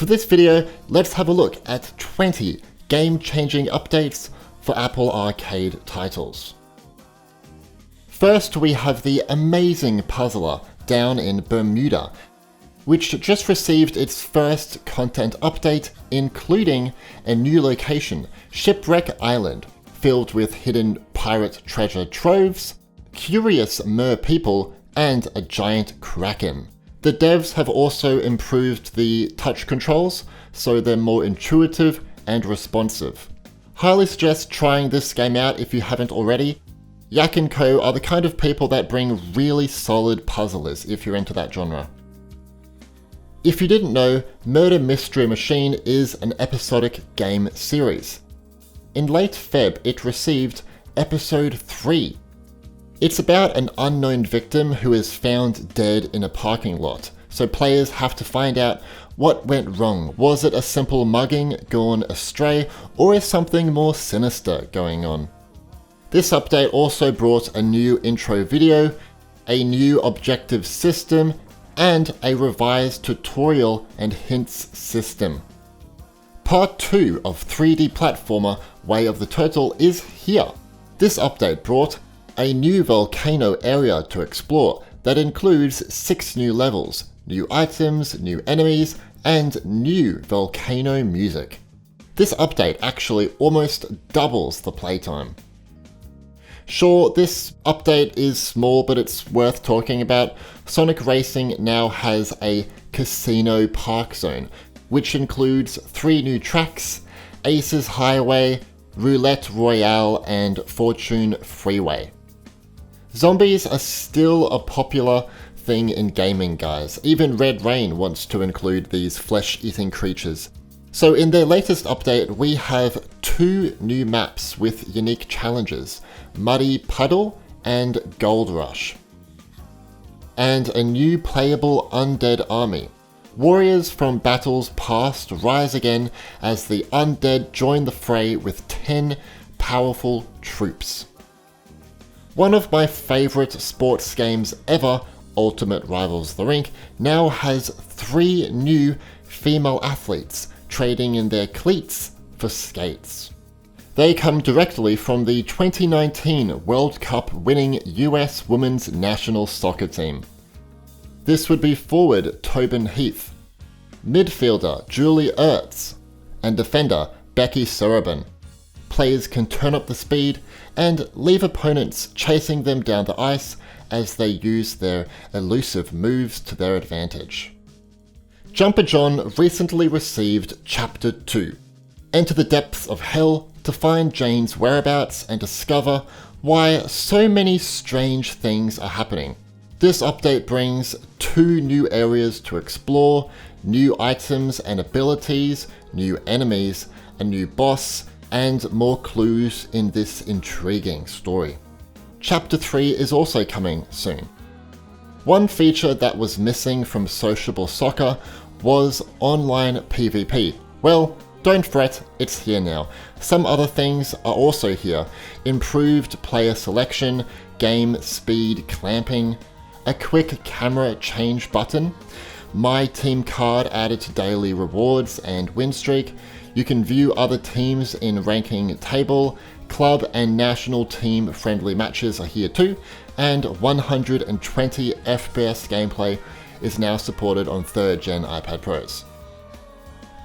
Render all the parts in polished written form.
For this video, let's have a look at 20 game-changing updates for Apple Arcade titles. First, we have the amazing puzzler down in Bermuda, which just received its first content update, including a new location, Shipwreck Island, filled with hidden pirate treasure troves, curious mer people, and a giant kraken. The devs have also improved the touch controls, so they're more intuitive and responsive. Highly suggest trying this game out if you haven't already. Yak & Co are the kind of people that bring really solid puzzlers if you're into that genre. If you didn't know, Murder Mystery Machine is an episodic game series. In late Feb, it received Episode 3. It's about an unknown victim who is found dead in a parking lot, so players have to find out what went wrong. Was it a simple mugging gone astray, or is something more sinister going on? This update also brought a new intro video, a new objective system, and a revised tutorial and hints system. Part 2 of 3D platformer Way of the Turtle is here. This update brought a new volcano area to explore that includes 6 new levels, new items, new enemies, and new volcano music. This update actually almost doubles the playtime. Sure, this update is small, but it's worth talking about. Sonic Racing now has a casino park zone, which includes 3 new tracks, Ace's Highway, Roulette Royale, and Fortune Freeway. Zombies are still a popular thing in gaming, guys. Even Red Rain wants to include these flesh-eating creatures. So in their latest update, we have 2 new maps with unique challenges, Muddy Puddle and Gold Rush. And a new playable undead army. Warriors from battles past rise again as the undead join the fray with 10 powerful troops. One of my favourite sports games ever, Ultimate Rivals the Rink, now has 3 new female athletes trading in their cleats for skates. They come directly from the 2019 World Cup winning US Women's National Soccer team. This would be forward Tobin Heath, midfielder Julie Ertz, and defender Becky Sorobin. Players can turn up the speed and leave opponents chasing them down the ice as they use their elusive moves to their advantage. Jumper John recently received Chapter 2. Enter the depths of hell to find Jane's whereabouts and discover why so many strange things are happening. This update brings 2 new areas to explore, new items and abilities, new enemies, a new boss, and more clues in this intriguing story. Chapter 3 is also coming soon. One feature that was missing from Sociable Soccer was online PvP. Well, don't fret, it's here now. Some other things are also here. Improved player selection, game speed clamping, a quick camera change button, My Team card added to daily rewards and win streak. You can view other teams in ranking table, club and national team friendly matches are here too, and 120 FPS gameplay is now supported on 3rd gen iPad Pros.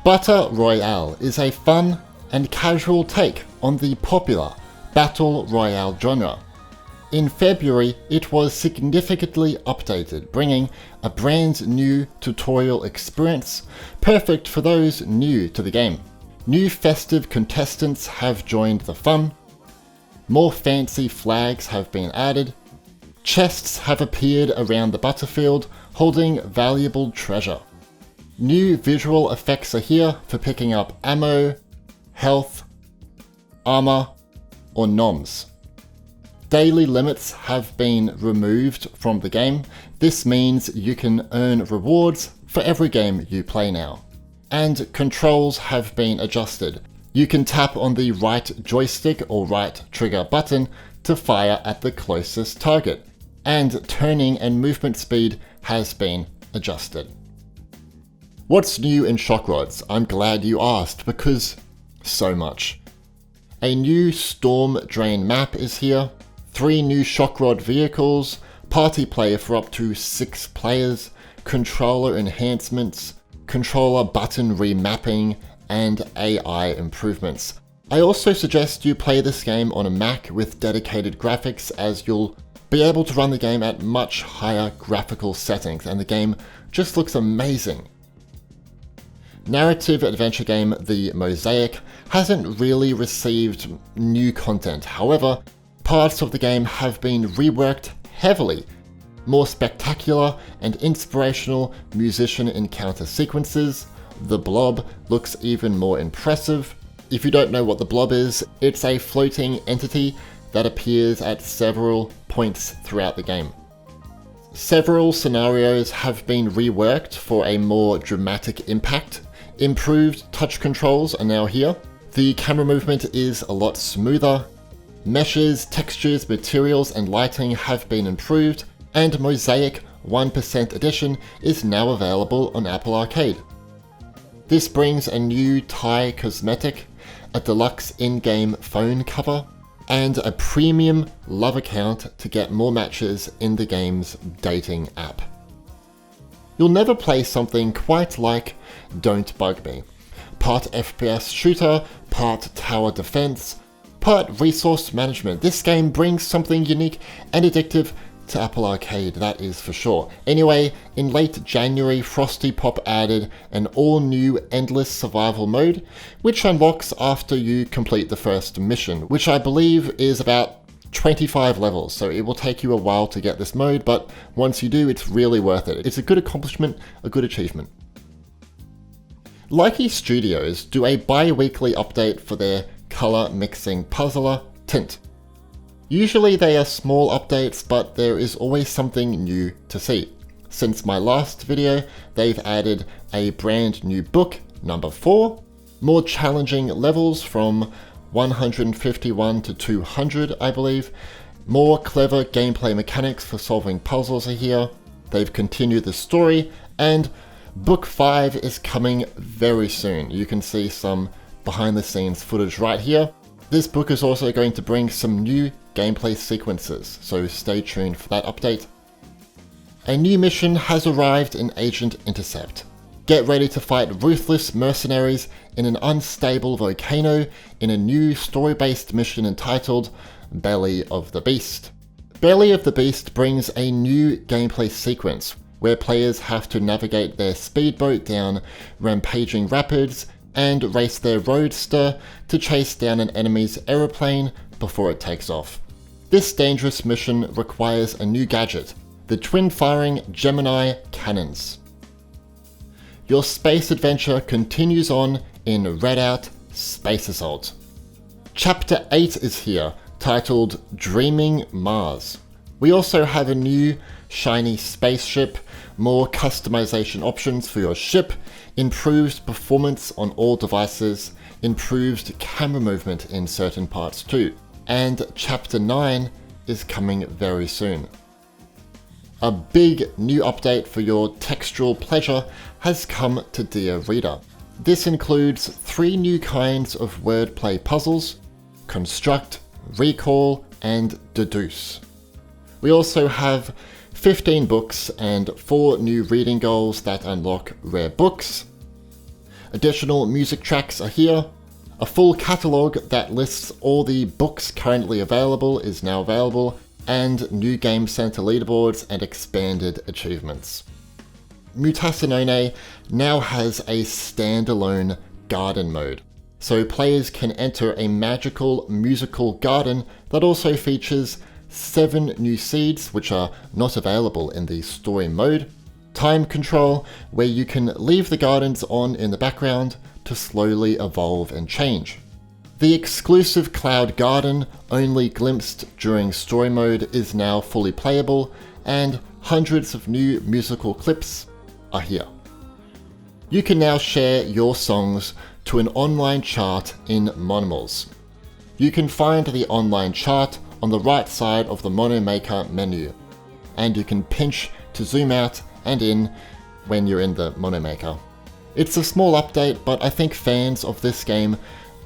Butter Royale is a fun and casual take on the popular Battle Royale genre. In February, it was significantly updated, bringing a brand new tutorial experience, perfect for those new to the game. New festive contestants have joined the fun, more fancy flags have been added, chests have appeared around the Butterfield holding valuable treasure. New visual effects are here for picking up ammo, health, armor, or noms. Daily limits have been removed from the game. This means you can earn rewards for every game you play now. And controls have been adjusted. You can tap on the right joystick or right trigger button to fire at the closest target, and turning and movement speed has been adjusted. What's new in Shockrods? I'm glad you asked, because so much. A new Storm Drain map is here, 3 new Shockrod vehicles, party play for up to 6 players, controller enhancements, controller button remapping, and AI improvements. I also suggest you play this game on a Mac with dedicated graphics, as you'll be able to run the game at much higher graphical settings, and the game just looks amazing. Narrative adventure game The Mosaic hasn't really received new content. However, parts of the game have been reworked heavily. More spectacular and inspirational musician encounter sequences. The Blob looks even more impressive. If you don't know what the Blob is, it's a floating entity that appears at several points throughout the game. Several scenarios have been reworked for a more dramatic impact. Improved touch controls are now here. The camera movement is a lot smoother. Meshes, textures, materials, and lighting have been improved, and Mosaic 1% edition is now available on Apple Arcade. This brings a new Thai cosmetic, a deluxe in-game phone cover, and a premium love account to get more matches in the game's dating app. You'll never play something quite like Don't Bug Me. Part FPS shooter, part tower defense, part resource management. This game brings something unique and addictive to Apple Arcade, that is for sure. Anyway, in late January, Frosty Pop added an all-new endless survival mode, which unlocks after you complete the first mission, which I believe is about 25 levels, so it will take you a while to get this mode, but once you do, it's really worth it. It's a good accomplishment, a good achievement. Likey Studios do a bi-weekly update for their color mixing puzzler, Tint. Usually they are small updates, but there is always something new to see. Since my last video, they've added a brand new book, number 4, more challenging levels from 151 to 200, I believe. More clever gameplay mechanics for solving puzzles are here. They've continued the story, and Book 5 is coming very soon. You can see some behind the scenes footage right here. This book is also going to bring some new gameplay sequences, so stay tuned for that update. A new mission has arrived in Agent Intercept. Get ready to fight ruthless mercenaries in an unstable volcano in a new story-based mission entitled Belly of the Beast. Belly of the Beast brings a new gameplay sequence where players have to navigate their speedboat down rampaging rapids and race their roadster to chase down an enemy's aeroplane before it takes off. This dangerous mission requires a new gadget, the twin-firing Gemini cannons. Your space adventure continues on in Redout Space Assault. Chapter 8 is here, titled Dreaming Mars. We also have a new shiny spaceship, more customization options for your ship, improved performance on all devices, improved camera movement in certain parts too, and Chapter 9 is coming very soon. A big new update for your textural pleasure has come to Dear Reader. This includes 3 new kinds of wordplay puzzles: Construct, Recall, and Deduce. We also have 15 books and 4 new reading goals that unlock rare books. Additional music tracks are here. A full catalogue that lists all the books currently available is now available, and new Game Center leaderboards and expanded achievements. Mutasa Nene now has a standalone garden mode, so players can enter a magical musical garden that also features 7 new seeds which are not available in the story mode, time control where you can leave the gardens on in the background to slowly evolve and change. The exclusive Cloud Garden, only glimpsed during story mode, is now fully playable, and hundreds of new musical clips are here. You can now share your songs to an online chart in Monomals. You can find the online chart on the right side of the Monomaker menu, and you can pinch to zoom out and in when you're in the Monomaker. It's a small update, but I think fans of this game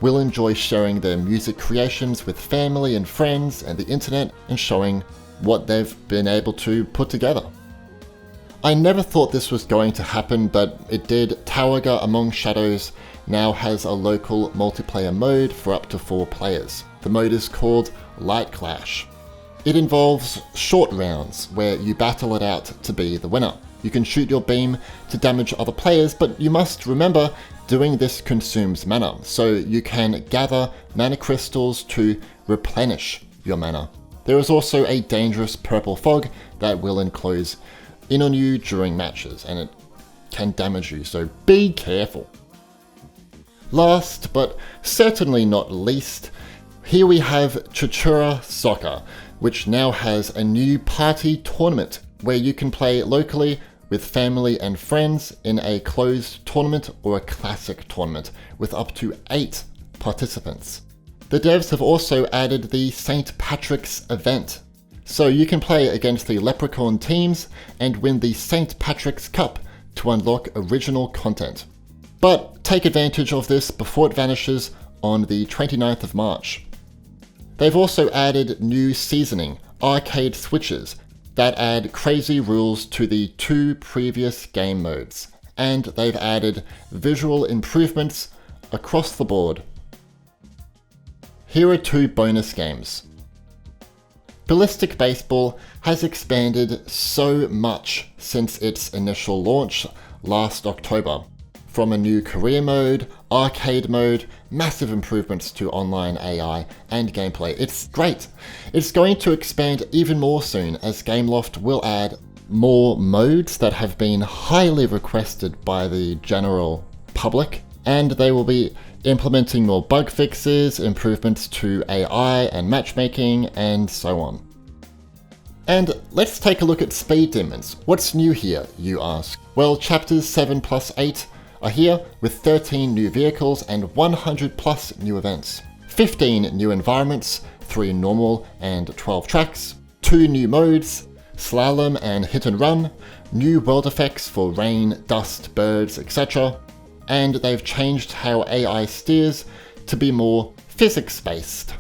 will enjoy sharing their music creations with family and friends and the internet and showing what they've been able to put together. I never thought this was going to happen, but it did. Towaga Among Shadows now has a local multiplayer mode for up to 4 players. The mode is called Light Clash. It involves short rounds where you battle it out to be the winner. You can shoot your beam to damage other players, but you must remember doing this consumes mana, so you can gather mana crystals to replenish your mana. There is also a dangerous purple fog that will enclose in on you during matches, and it can damage you, so be careful. Last, but certainly not least, here we have CHARRUA Soccer, which now has a new party tournament where you can play locally with family and friends in a closed tournament or a classic tournament with up to 8 participants. The devs have also added the St. Patrick's event, so you can play against the Leprechaun teams and win the St. Patrick's Cup to unlock original content. But take advantage of this before it vanishes on the 29th of March. They've also added new seasoning, arcade switches, that add crazy rules to the 2 previous game modes, and they've added visual improvements across the board. Here are 2 bonus games. Ballistic Baseball has expanded so much since its initial launch last October. From a new career mode, arcade mode, massive improvements to online AI and gameplay. It's great. It's going to expand even more soon as Gameloft will add more modes that have been highly requested by the general public, and they will be implementing more bug fixes, improvements to AI and matchmaking, and so on. And let's take a look at speed demons. What's new here, you ask? Well, chapters 7 plus 8 are here with 13 new vehicles and 100 plus new events. 15 new environments, 3 normal and 12 tracks, 2 new modes, slalom and hit and run, new world effects for rain, dust, birds, etc. And they've changed how AI steers to be more physics-based.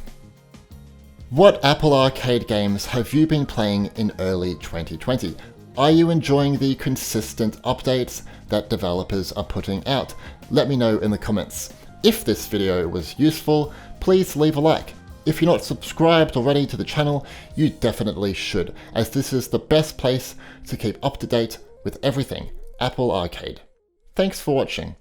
What Apple Arcade games have you been playing in early 2020? Are you enjoying the consistent updates that developers are putting out? Let me know in the comments. If this video was useful, please leave a like. If you're not subscribed already to the channel, you definitely should, as this is the best place to keep up to date with everything Apple Arcade. Thanks for watching.